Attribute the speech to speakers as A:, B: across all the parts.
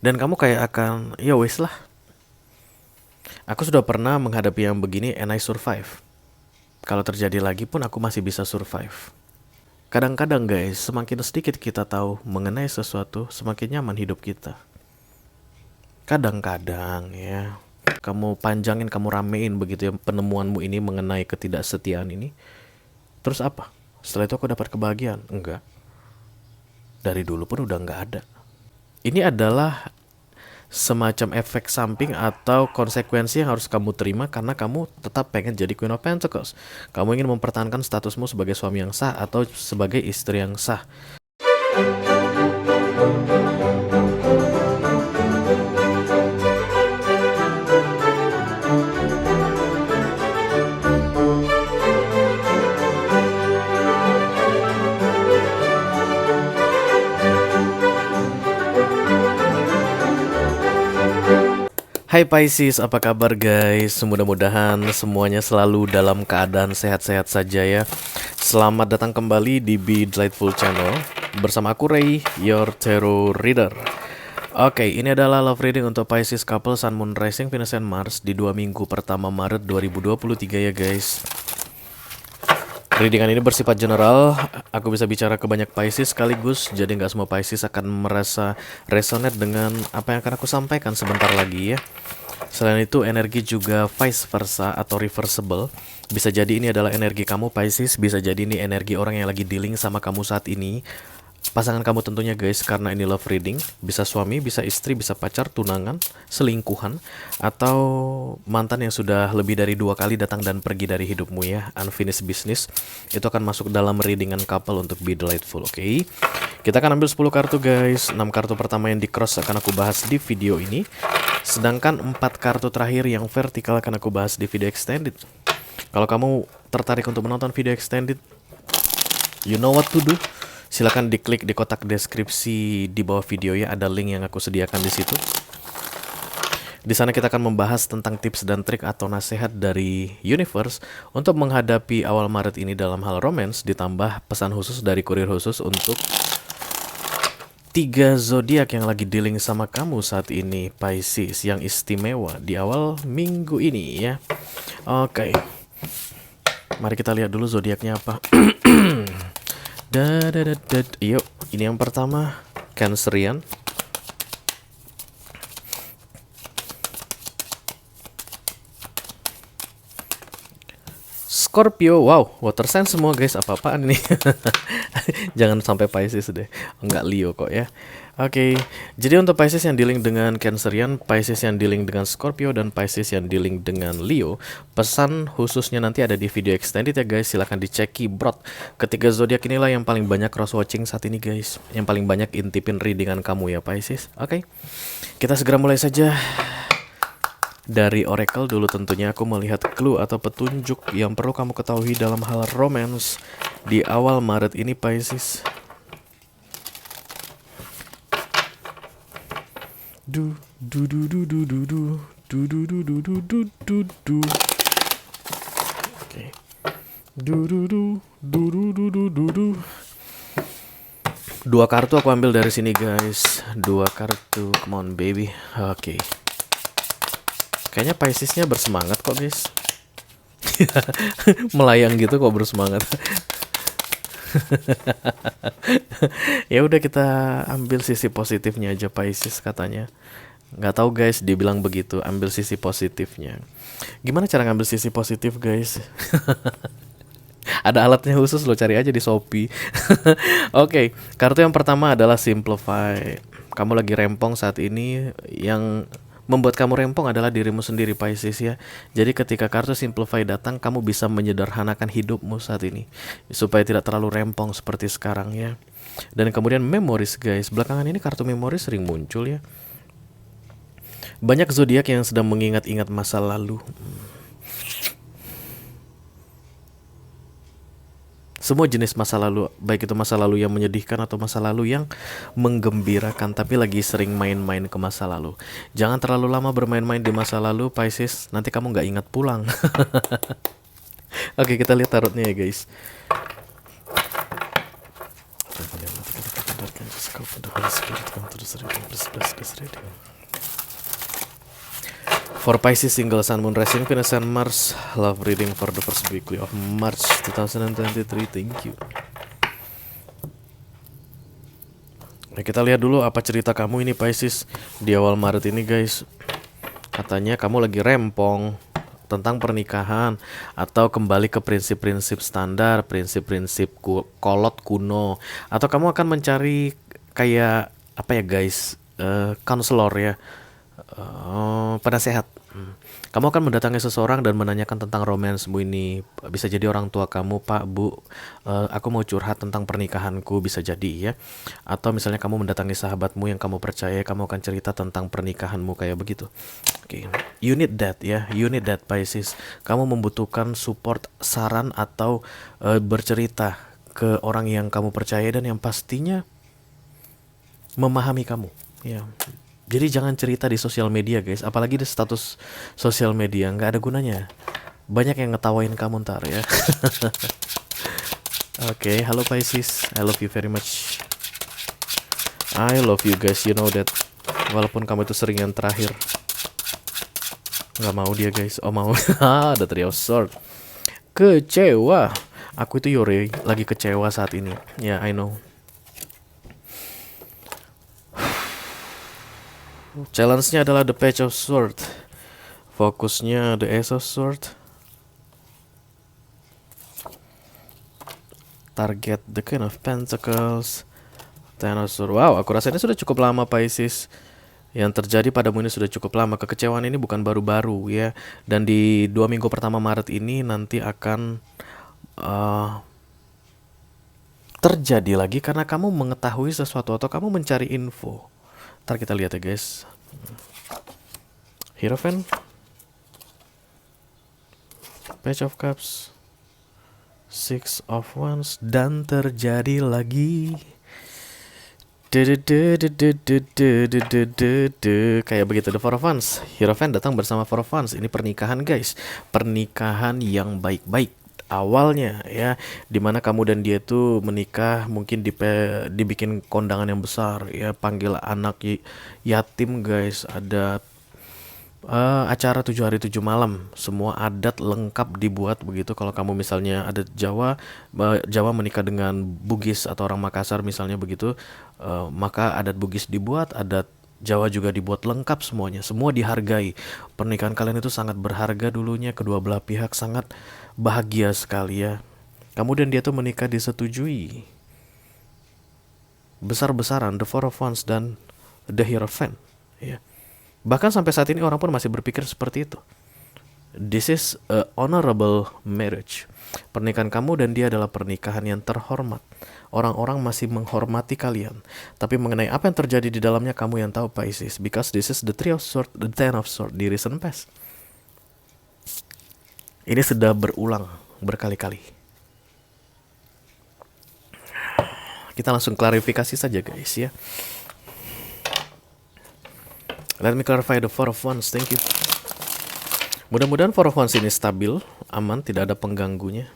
A: Dan kamu kayak akan, ya wes lah. Aku sudah pernah menghadapi yang begini and I survive. Kalau terjadi lagi pun aku masih bisa survive. Kadang-kadang guys, semakin sedikit kita tahu mengenai sesuatu, semakin nyaman hidup kita. Kadang-kadang ya, kamu panjangin, kamu ramein begitu ya penemuanmu ini mengenai ketidaksetiaan ini. Terus apa? Setelah itu aku dapat kebahagiaan? Enggak. Dari dulu pun udah enggak ada. Ini adalah semacam efek samping atau konsekuensi yang harus kamu terima karena kamu tetap pengen jadi Queen of Pentacles. Kamu ingin mempertahankan statusmu sebagai suami yang sah atau sebagai istri yang sah. Hai Pisces, apa kabar guys? Mudah-mudahan semuanya selalu dalam keadaan sehat-sehat saja ya. Selamat datang kembali di Be Delightful Channel bersama aku Ray, your tarot reader. Oke, ini adalah love reading untuk Pisces couple Sun, Moon, Rising, Venus, and Mars di 2 minggu pertama Maret 2023 ya guys. Readingan ini bersifat general, aku bisa bicara ke banyak Pisces sekaligus, jadi nggak semua Pisces akan merasa resonate dengan apa yang akan aku sampaikan sebentar lagi ya. Selain itu, energi juga vice versa atau reversible. Bisa jadi ini adalah energi kamu Pisces, bisa jadi ini energi orang yang lagi dealing sama kamu saat ini. Pasangan kamu tentunya guys, karena ini love reading. Bisa suami, bisa istri, bisa pacar, tunangan, selingkuhan, atau mantan yang sudah lebih dari 2 kali datang dan pergi dari hidupmu ya. Unfinished business. Itu akan masuk dalam readingan couple untuk Be Delightful, oke? Kita akan ambil 10 kartu guys. 6 kartu pertama yang di cross akan aku bahas di video ini. Sedangkan 4 kartu terakhir yang vertikal akan aku bahas di video extended. Kalau kamu tertarik untuk menonton video extended, you know what to do. Silahkan diklik di kotak deskripsi di bawah video ya, ada link yang aku sediakan di situ. Di sana kita akan membahas tentang tips dan trik atau nasihat dari universe untuk menghadapi awal Maret ini dalam hal romance, ditambah pesan khusus dari kurir khusus untuk 3 zodiak yang lagi dealing sama kamu saat ini Pisces, yang istimewa di awal minggu ini ya. Oke. Mari kita lihat dulu zodiaknya apa. Yuk, ini yang pertama, Cancerian. Scorpio, wow, water sign semua guys, apa-apaan ini? Jangan sampai Pisces deh, enggak Leo kok ya. Oke, jadi untuk Pisces yang dealing dengan Cancerian, Pisces yang dealing dengan Scorpio, dan Pisces yang dealing dengan Leo, pesan khususnya nanti ada di video extended ya guys, silahkan dicek keyboard. Ketiga zodiak inilah yang paling banyak cross watching saat ini guys, yang paling banyak intipin readingan kamu ya Pisces. Oke, kita segera mulai saja. Dari Oracle dulu tentunya aku melihat clue atau petunjuk yang perlu kamu ketahui dalam hal romance di awal Maret ini Pisces. Du du du du du du du du du du du du du du du. Oke. Du du du du du du du du du. 2 kartu aku ambil dari sini guys. 2 kartu, come on baby. Oke. Kayaknya Piscesnya bersemangat kok guys. Melayang gitu kok bersemangat. Ya udah, kita ambil sisi positifnya aja Pisces katanya. Nggak tahu guys, dia bilang begitu, ambil sisi positifnya. Gimana cara ngambil sisi positif guys? Ada alatnya khusus, lo cari aja di Shopee. Oke, kartu yang pertama adalah Simplify. Kamu lagi rempong saat ini, yang membuat kamu rempong adalah dirimu sendiri Pisces ya. Jadi ketika kartu Simplify datang, kamu bisa menyederhanakan hidupmu saat ini supaya tidak terlalu rempong seperti sekarang ya. Dan kemudian Memories guys, belakangan ini kartu Memories sering muncul ya. Banyak zodiak yang sedang mengingat-ingat masa lalu. Semua jenis masa lalu, baik itu masa lalu yang menyedihkan atau masa lalu yang menggembirakan, tapi lagi sering main-main ke masa lalu. Jangan terlalu lama bermain-main di masa lalu Pisces, nanti kamu nggak ingat pulang. Oke, kita lihat tarotnya ya guys. of the Holy Spirit come to this reading. Please bless this reading. For Pisces, single Sun, Moon, Rising, Venus, and Mars. Love reading for the first weekly of March 2023. Thank you. Nah, kita lihat dulu apa cerita kamu ini Pisces di awal Maret ini guys. Katanya kamu lagi rempong tentang pernikahan atau kembali ke prinsip-prinsip standar, prinsip-prinsip kolot kuno, atau kamu akan mencari kayak apa ya guys, konselor ya, penasehat. Kamu akan mendatangi seseorang dan menanyakan tentang romansmu ini. Bisa jadi orang tua kamu, Pak, Bu, aku mau curhat tentang pernikahanku, bisa jadi ya. Atau misalnya kamu mendatangi sahabatmu yang kamu percaya, kamu akan cerita tentang pernikahanmu kayak begitu. Oke, you need that ya, you need that Pisces. Kamu membutuhkan support, saran atau bercerita ke orang yang kamu percaya dan yang pastinya memahami kamu ya. Jadi jangan cerita di sosial media guys, apalagi di status sosial media, nggak ada gunanya. Banyak yang ngetawain kamu ntar ya. Oke, halo Pisces, I love you very much. I love you guys, you know that. Walaupun kamu itu sering yang terakhir. Nggak mau dia guys, oh mau. Ada Three of Swords. Kecewa. Aku itu Yore, lagi kecewa saat ini. Ya, I know. Challenge-nya adalah the Page of Swords. Fokusnya the Ace of Swords. Target the Queen of Pentacles. Ten of Swords. Wow, aku rasa ini sudah cukup lama Pisces. Yang terjadi padamu ini sudah cukup lama. Kekecewaan ini bukan baru-baru ya. Dan di 2 minggu pertama Maret ini nanti akan terjadi lagi karena kamu mengetahui sesuatu atau kamu mencari info. Ntar kita lihat ya guys. Hierophant, Page of Cups, Six of Wands, dan terjadi lagi. Kayak begitu the Four of Wands. Hierophant datang bersama Four of Wands. Ini pernikahan guys, pernikahan yang baik-baik awalnya ya, dimana kamu dan dia tuh menikah, mungkin dibikin kondangan yang besar ya, panggil anak yatim guys, ada acara 7 hari 7 malam, semua adat lengkap dibuat begitu. Kalau kamu misalnya adat Jawa, Jawa menikah dengan Bugis atau orang Makassar misalnya begitu, maka adat Bugis dibuat, adat Jawa juga dibuat lengkap semuanya, semua dihargai. Pernikahan kalian itu sangat berharga dulunya, kedua belah pihak sangat bahagia sekali ya. Kamu dan dia tuh menikah disetujui besar-besaran, the Four of Wands dan the Hierophant ya. Bahkan sampai saat ini orang pun masih berpikir seperti itu. This is a honorable marriage. Pernikahan kamu dan dia adalah pernikahan yang terhormat. Orang-orang masih menghormati kalian. Tapi mengenai apa yang terjadi di dalamnya kamu yang tahu Pisces. Because this is the Three of Swords, the Ten of Swords di recent past. Ini sudah berulang berkali-kali. Kita langsung klarifikasi saja guys ya. Let me clarify the Four of Wands, thank you. Mudah-mudahan Four of Wands ini stabil, aman, tidak ada pengganggunya.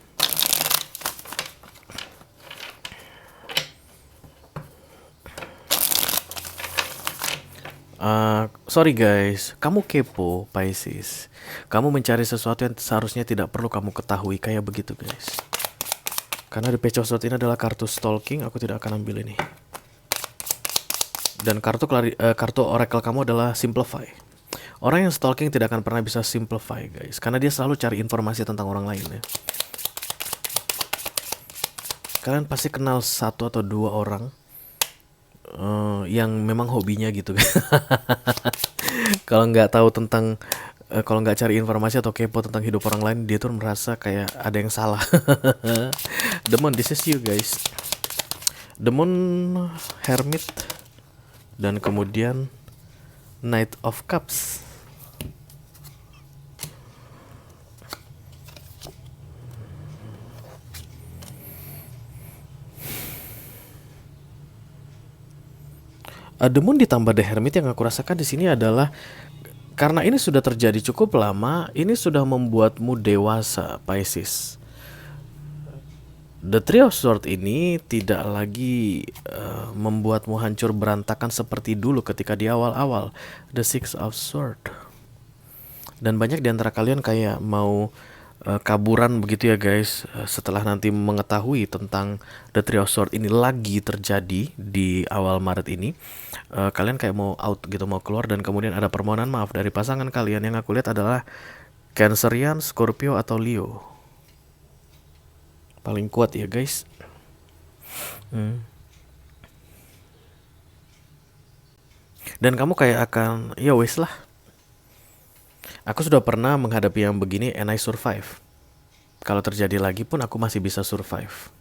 A: Sorry guys, kamu kepo Pisces. Kamu mencari sesuatu yang seharusnya tidak perlu kamu ketahui, kayak begitu guys. Karena the Page of Swords ini adalah kartu stalking, aku tidak akan ambil ini. Dan kartu oracle kamu adalah simplify. Orang yang stalking tidak akan pernah bisa simplify guys, karena dia selalu cari informasi tentang orang lain ya. Kalian pasti kenal 1 atau 2 orang yang memang hobinya gitu. Kalau nggak tahu tentang kalau nggak cari informasi atau kepo tentang hidup orang lain, dia tuh merasa kayak ada yang salah. The Moon, this is you guys. The Moon, Hermit, dan kemudian Knight of Cups. The Moon ditambah The Hermit yang aku rasakan di sini adalah karena ini sudah terjadi cukup lama, ini sudah membuatmu dewasa, Pisces. The Three of Swords ini tidak lagi membuatmu hancur berantakan seperti dulu ketika di awal-awal. The Six of Swords. Dan banyak di antara kalian kayak mau kaburan begitu ya guys, setelah nanti mengetahui tentang The Three of Swords ini lagi terjadi di awal Maret ini. Kalian kayak mau out gitu, mau keluar, dan kemudian ada permohonan maaf dari pasangan kalian yang aku lihat adalah Cancerian, Scorpio, atau Leo. Paling kuat ya guys. Dan kamu kayak akan, ya wes lah, aku sudah pernah menghadapi yang begini and I survive. Kalau terjadi lagi pun aku masih bisa survive.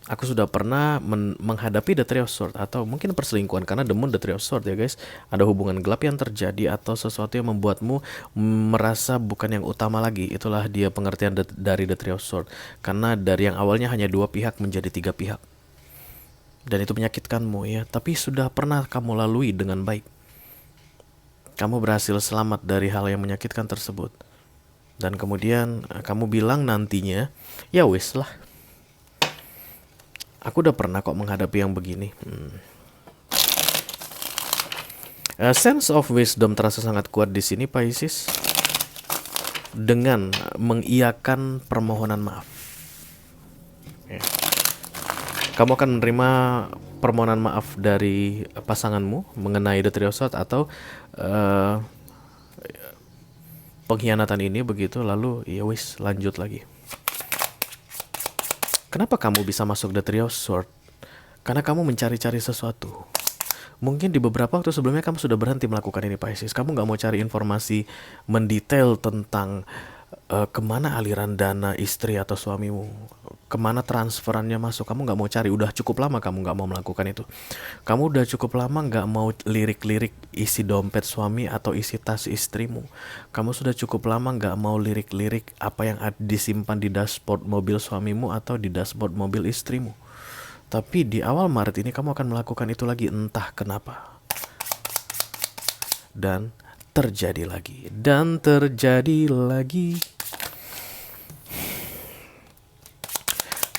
A: Aku sudah pernah menghadapi The Three of Swords, atau mungkin perselingkuhan, karena demun The Three of Swords ya guys. Ada hubungan gelap yang terjadi atau sesuatu yang membuatmu merasa bukan yang utama lagi. Itulah dia pengertian dari The Three of Swords. Karena dari yang awalnya hanya dua pihak menjadi tiga pihak. Dan itu menyakitkanmu ya. Tapi sudah pernah kamu lalui dengan baik. Kamu berhasil selamat dari hal yang menyakitkan tersebut. Dan kemudian kamu bilang nantinya, ya wis lah, aku udah pernah kok menghadapi yang begini. Sense of wisdom terasa sangat kuat di sini, Pisces, dengan mengiyakan permohonan maaf. Kamu akan menerima permohonan maaf dari pasanganmu mengenai The Three of Swords atau pengkhianatan ini begitu, lalu ya wis lanjut lagi. Kenapa kamu bisa masuk The Three of Swords? Karena kamu mencari-cari sesuatu. Mungkin di beberapa waktu sebelumnya kamu sudah berhenti melakukan ini, Pisces. Kamu gak mau cari informasi mendetail tentang kemana aliran dana istri atau suamimu, kemana transferannya masuk. Kamu gak mau cari. Udah cukup lama kamu gak mau melakukan itu. Kamu udah cukup lama gak mau lirik-lirik isi dompet suami atau isi tas istrimu. Kamu sudah cukup lama gak mau lirik-lirik apa yang disimpan di dashboard mobil suamimu atau di dashboard mobil istrimu. Tapi di awal Maret ini kamu akan melakukan itu lagi, entah kenapa. Dan terjadi lagi. Dan terjadi lagi.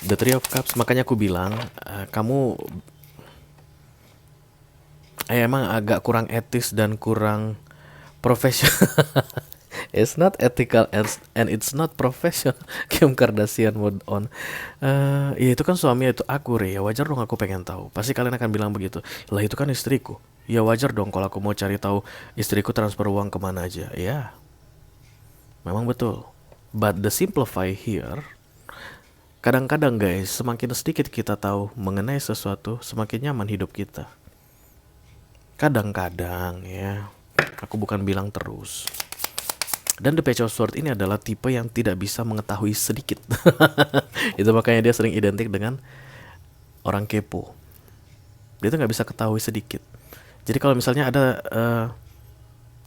A: The Three of Cups. Makanya aku bilang, kamu emang agak kurang etis dan kurang profesional. It's not ethical and it's not professional. Kim Kardashian mode on. Ya itu kan suami, itu aku, ya wajar dong aku pengen tahu. Pasti kalian akan bilang begitu. Lah itu kan istriku. Ya wajar dong kalau aku mau cari tahu istriku transfer uang kemana aja. Ya, memang betul. But the simplify here, kadang-kadang guys, semakin sedikit kita tahu mengenai sesuatu, semakin nyaman hidup kita. Kadang-kadang ya, aku bukan bilang terus. Dan The Page of Swords ini adalah tipe yang tidak bisa mengetahui sedikit. Itu makanya dia sering identik dengan orang kepo. Dia tuh gak bisa ketahui sedikit. Jadi kalau misalnya ada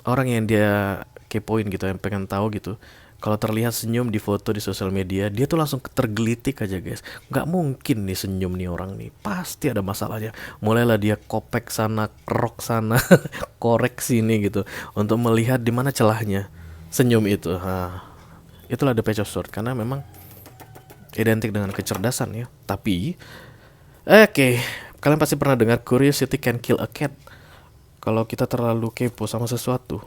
A: orang yang dia kepoin gitu, yang pengen tahu gitu, kalau terlihat senyum di foto di sosial media, dia tuh langsung tergelitik aja guys. Gak mungkin nih senyum nih orang nih, pasti ada masalahnya. Mulailah dia kopek sana, kerok sana, korek sini gitu, untuk melihat di mana celahnya senyum itu. Itulah The Page of Swords, karena memang identik dengan kecerdasan ya. Tapi kalian pasti pernah dengar curiosity can kill a cat. Kalau kita terlalu kepo sama sesuatu,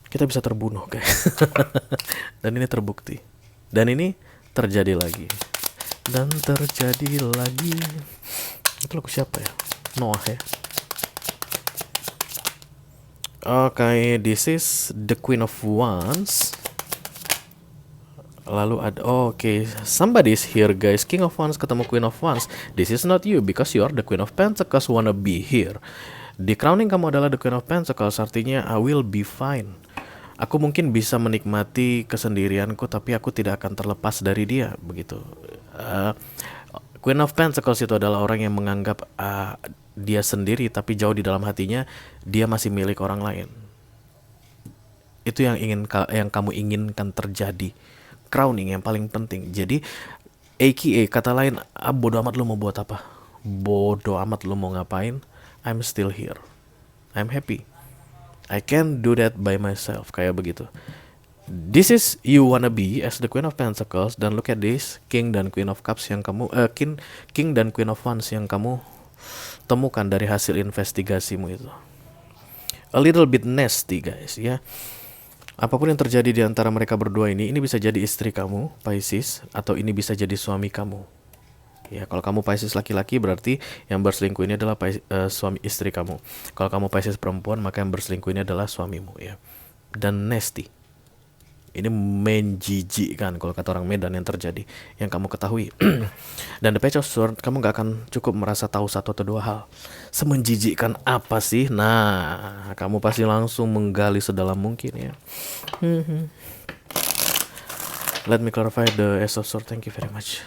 A: kita bisa terbunuh guys. Dan ini terbukti. Dan ini terjadi lagi. Dan terjadi lagi. Itu lagu siapa ya? Noah ya. Okay, this is the Queen of Wands. Lalu ada, somebody is here guys. King of Wands ketemu Queen of Wands. This is not you because you are the Queen of Pentacles wanna be here. Di crowning kamu adalah the Queen of Pentacles, artinya I will be fine. Aku mungkin bisa menikmati kesendirianku, tapi aku tidak akan terlepas dari dia, begitu. Queen of Pentacles itu adalah orang yang menganggap dia sendiri, tapi jauh di dalam hatinya dia masih milik orang lain. Itu yang kamu inginkan terjadi. Crowning yang paling penting. Jadi AKA kata lain, bodo amat lu mau buat apa, bodo amat lu mau ngapain, I'm still here, I'm happy, I can do that by myself, kayak begitu. This is you wanna be as the Queen of Pentacles, dan look at this King dan Queen of Cups yang kamu King dan Queen of Wands yang kamu temukan dari hasil investigasimu itu. A little bit nasty guys ya. Apapun yang terjadi di antara mereka berdua ini bisa jadi istri kamu Pisces, atau ini bisa jadi suami kamu. Ya, kalau kamu Pisces laki-laki berarti yang berselingkuh ini adalah suami istri kamu. Kalau kamu Pisces perempuan maka yang berselingkuh ini adalah suamimu ya. Dan nasty. Ini menjijikkan kalau kata orang Medan yang terjadi, yang kamu ketahui. Dan the Page of Swords, kamu gak akan cukup merasa tahu satu atau dua hal. Semenjijikkan apa sih? Nah, kamu pasti langsung menggali sedalam mungkin ya. Let me clarify the Ace of Swords. Thank you very much.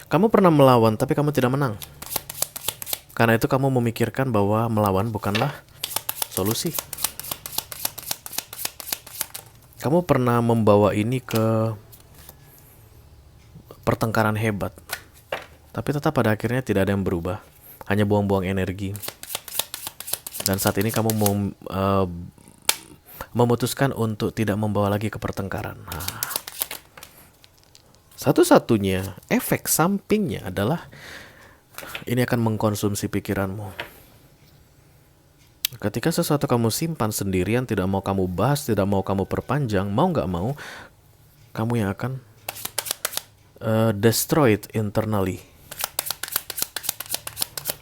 A: Kamu pernah melawan tapi kamu tidak menang. Karena itu kamu memikirkan bahwa melawan bukanlah solusi. Kamu pernah membawa ini ke pertengkaran hebat. Tapi tetap pada akhirnya tidak ada yang berubah. Hanya buang-buang energi. Dan saat ini kamu memutuskan untuk tidak membawa lagi ke pertengkaran. Nah, satu-satunya efek sampingnya adalah ini akan mengkonsumsi pikiranmu. Ketika sesuatu kamu simpan sendirian, tidak mau kamu bahas, tidak mau kamu perpanjang, mau nggak mau, kamu yang akan destroyed internally.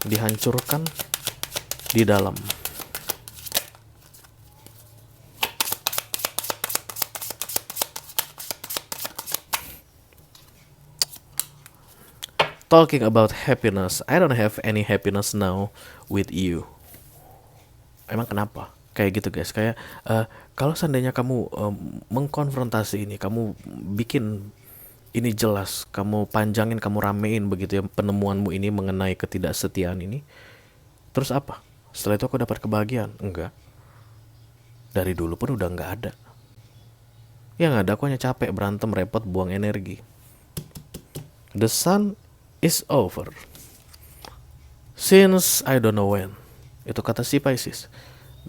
A: Dihancurkan di dalam. Talking about happiness, I don't have any happiness now with you. Emang kenapa? Kayak gitu guys, kayak kalau seandainya kamu mengkonfrontasi ini, kamu bikin ini jelas, kamu panjangin, kamu ramein begitu ya penemuanmu ini mengenai ketidaksetiaan ini, terus apa? Setelah itu aku dapat kebahagiaan? Enggak. Dari dulu pun udah nggak ada. Yang ada aku hanya capek, berantem, repot, buang energi. The sun is over since I don't know when. Itu kata si Pisces.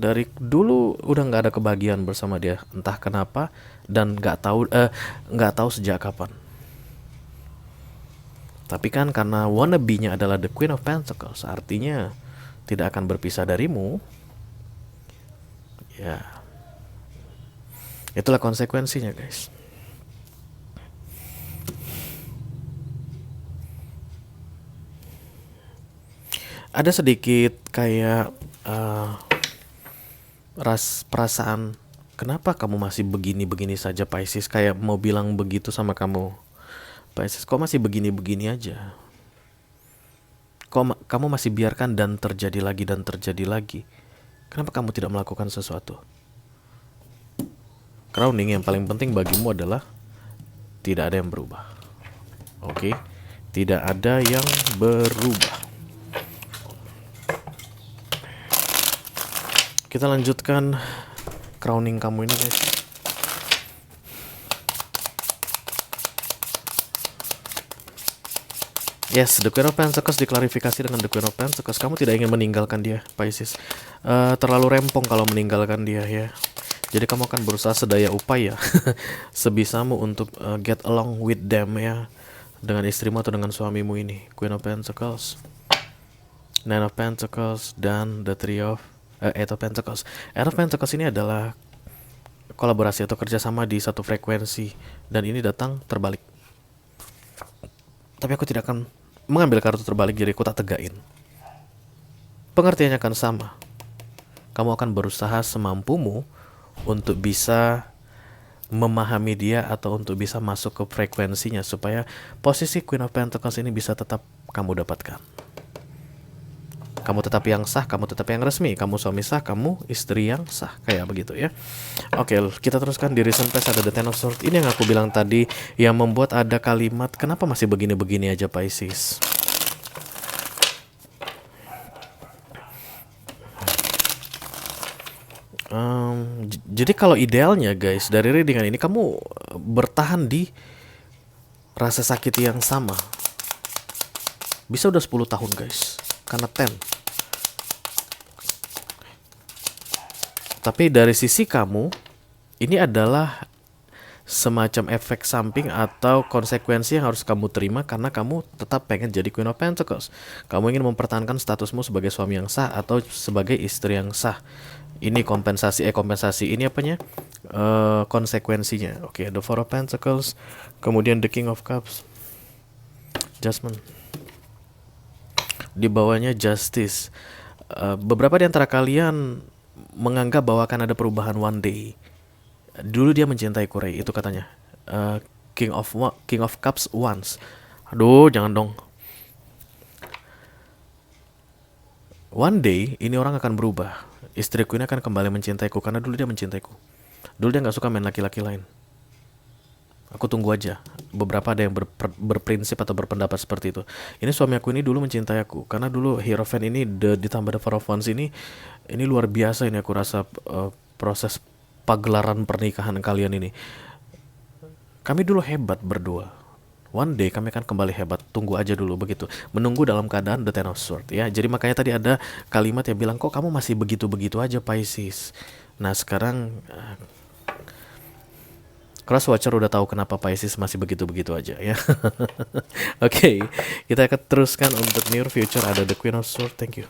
A: Dari dulu udah nggak ada kebahagiaan bersama dia, entah kenapa, dan nggak tahu sejak kapan. Tapi kan karena wannabe-nya adalah the Queen of Pentacles, artinya tidak akan berpisah darimu. Ya, itulah konsekuensinya guys. Ada sedikit kayak perasaan, kenapa kamu masih begini-begini saja Pisces, kayak mau bilang begitu sama kamu Pisces, kok masih begini-begini aja, kok kamu masih biarkan dan terjadi lagi dan terjadi lagi, kenapa kamu tidak melakukan sesuatu. Crowning yang paling penting bagimu adalah tidak ada yang berubah. Oke, tidak ada yang berubah. Kita lanjutkan crowning kamu ini guys. Yes, the Queen of Pentacles diklarifikasi dengan the Queen of Pentacles. Kamu tidak ingin meninggalkan dia, Pisces. Terlalu rempong kalau meninggalkan dia ya. Jadi kamu akan berusaha sedaya upaya sebisamu untuk get along with them ya, dengan istrimu atau dengan suamimu ini. Queen of Pentacles, Nine of Pentacles, dan the Three of Eight of Pentacles. Eight of Pentacles ini adalah kolaborasi atau kerjasama di satu frekuensi, dan ini datang terbalik. Tapi aku tidak akan mengambil kartu terbalik, jadi aku tak tegain. Pengertiannya akan sama. Kamu akan berusaha semampumu untuk bisa memahami dia atau untuk bisa masuk ke frekuensinya, supaya posisi Queen of Pentacles ini bisa tetap kamu dapatkan. Kamu tetap yang sah, kamu tetap yang resmi, kamu suami sah, kamu istri yang sah, kayak begitu ya. Oke, kita teruskan di recent past. Ada the Ten of Swords. Ini yang aku bilang tadi, yang membuat ada kalimat, kenapa masih begini-begini aja Pisces. Jadi kalau idealnya guys, dari readingan ini kamu bertahan di rasa sakit yang sama. Bisa udah 10 tahun guys, karena 10. Tapi dari sisi kamu, ini adalah semacam efek samping atau konsekuensi yang harus kamu terima karena kamu tetap pengen jadi Queen of Pentacles. Kamu ingin mempertahankan statusmu sebagai suami yang sah atau sebagai istri yang sah. Ini kompensasi ini apanya? Konsekuensinya. Oke, the Four of Pentacles, kemudian the King of Cups, Judgment. Di bawahnya Justice. Beberapa di antara kalian menganggap bahwa akan ada perubahan one day. Dulu dia mencintai Kurei, itu katanya. King of Cups once. Aduh, jangan dong. One day ini orang akan berubah. Istriku ini akan kembali mencintaiku karena dulu dia mencintaiku. Dulu dia nggak suka main laki-laki lain. Aku tunggu aja. Beberapa ada yang berprinsip atau berpendapat seperti itu. Ini suami aku ini dulu mencintai aku karena dulu Hierophant ini ditambah The Four of Wands ini luar biasa. Ini aku rasa proses pagelaran pernikahan kalian ini. Kami dulu hebat berdua. One day kami akan kembali hebat. Tunggu aja dulu begitu. Menunggu dalam keadaan the Ten of Swords ya. Jadi makanya tadi ada kalimat yang bilang kok kamu masih begitu-begitu aja Pisces. Nah sekarang Cross Watcher udah tahu kenapa Pisces masih begitu-begitu aja ya. Oke, kita akan teruskan untuk near future ada the Queen of Swords. Thank you.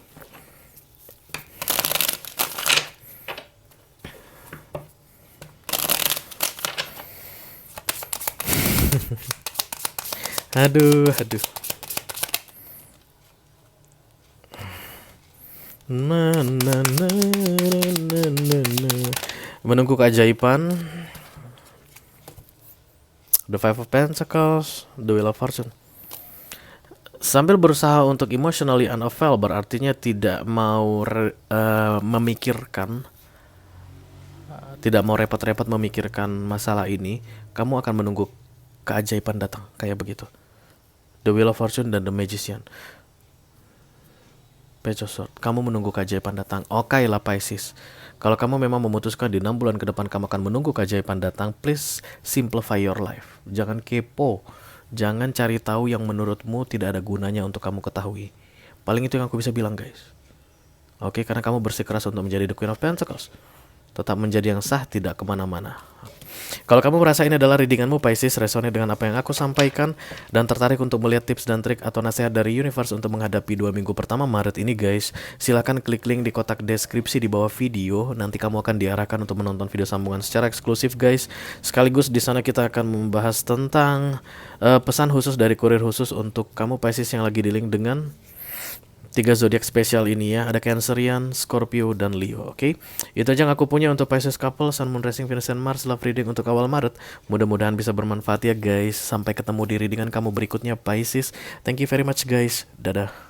A: Aduh. Menunggu keajaiban. The Five of Pentacles, the Wheel of Fortune. Sambil berusaha untuk emotionally unavailable, artinya tidak mau memikirkan, tidak mau repot-repot memikirkan masalah ini, kamu akan menunggu keajaiban datang, kayak begitu. The Wheel of Fortune dan the Magician. Page of Swords, kamu menunggu keajaiban datang. Oke lah Pisces. Kalau kamu memang memutuskan di 6 bulan ke depan kamu akan menunggu keajaiban datang, please simplify your life. Jangan kepo. Jangan cari tahu yang menurutmu tidak ada gunanya untuk kamu ketahui. Paling itu yang aku bisa bilang guys. Oke, karena kamu bersikeras untuk menjadi the Queen of Pentacles. Tetap menjadi yang sah, tidak kemana-mana. Kalau kamu merasa ini adalah readinganmu Pisces, resonate dengan apa yang aku sampaikan, dan tertarik untuk melihat tips dan trik atau nasihat dari universe untuk menghadapi 2 minggu pertama Maret ini guys, silakan klik link di kotak deskripsi di bawah video. Nanti kamu akan diarahkan untuk menonton video sambungan secara eksklusif guys. Sekaligus di sana kita akan membahas tentang pesan khusus dari kurir khusus untuk kamu Pisces yang lagi dealing dengan 3 zodiak spesial ini ya. Ada Cancerian, Scorpio, dan Leo. Oke, itu aja yang aku punya untuk Pisces couple, Sun, Moon, Rising, Venus, and Mars love reading untuk awal Maret. Mudah-mudahan bisa bermanfaat ya guys. Sampai ketemu di readingan kamu berikutnya Pisces. Thank you very much guys. Dadah.